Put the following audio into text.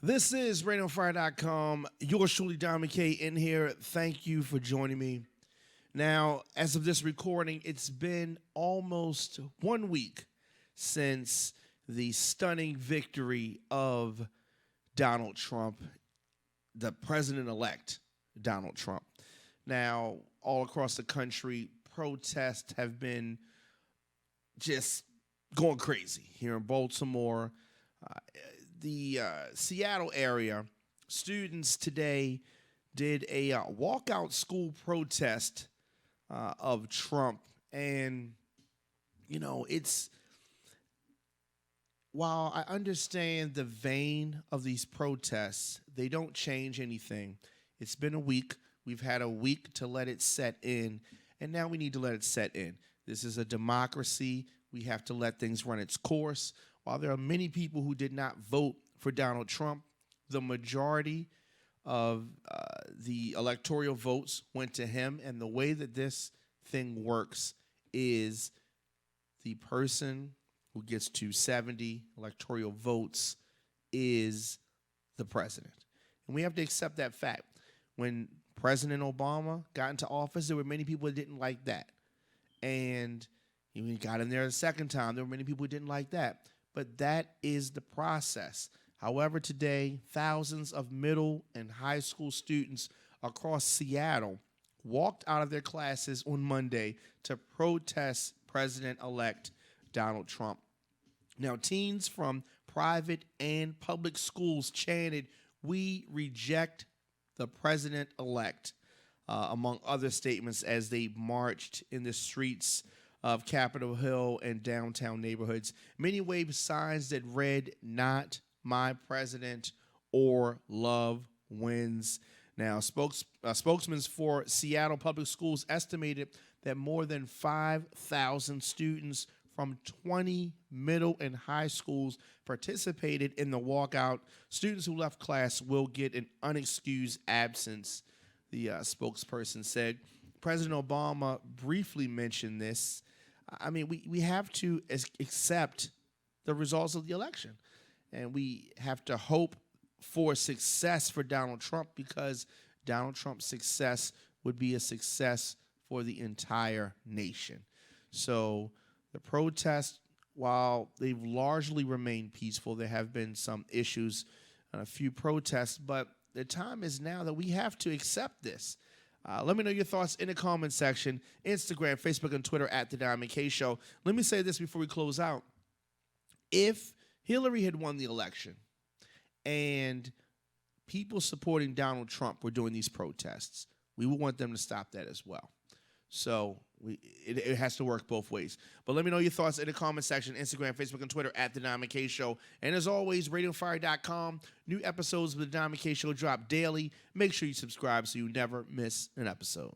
This is RadioFire.com. Yours truly, Don McKay, in here. Thank you for joining me. Now, as of this recording, it's been almost 1 week since the stunning victory of Donald Trump, the president-elect Donald Trump. Now, all across the country, protests have been just going crazy. Here in Baltimore, uh, the Seattle area, students today did a walkout school protest of Trump. And, it's while I understand the vein of these protests, they don't change anything. It's been a week. We've had a week to let it set in, and now we need to let it set in. This is a democracy. We have to let things run its course. While there are many people who did not vote for Donald Trump, the majority of the electoral votes went to him. And the way that this thing works is the person who gets to 70 electoral votes is the president. And we have to accept that fact. When President Obama got into office, there were many people that didn't like that. And he got in there a second time. There were many people who didn't like that. But that is the process. However, today, thousands of middle and high school students across Seattle walked out of their classes on Monday to protest President-elect Donald Trump. Now, teens from private and public schools chanted, "We reject the president-elect," among other statements as they marched in the streets of Capitol Hill and downtown neighborhoods. Many waved signs that read, "Not my president," or "Love wins." Now, spokesmen for Seattle Public Schools estimated that more than 5,000 students from 20 middle and high schools participated in the walkout. Students who left class will get an unexcused absence, the spokesperson said. President Obama briefly mentioned this. I mean, we have to accept the results of the election. And we have to hope for success for Donald Trump, because Donald Trump's success would be a success for the entire nation. So the protests, while they've largely remained peaceful, there have been some issues and a few protests, but the time is now that we have to accept this. Let me know your thoughts in the comment section, Instagram, Facebook, and Twitter at The Don McKay Show. Let me say this before we close out. If Hillary had won the election and people supporting Donald Trump were doing these protests, we would want them to stop that as well. So it has to work both ways. But let me know your thoughts in the comment section, Instagram, Facebook, and Twitter at The Don McKay Show. And as always, RadioFire.com. New episodes of The Don McKay Show drop daily. Make sure you subscribe so you never miss an episode.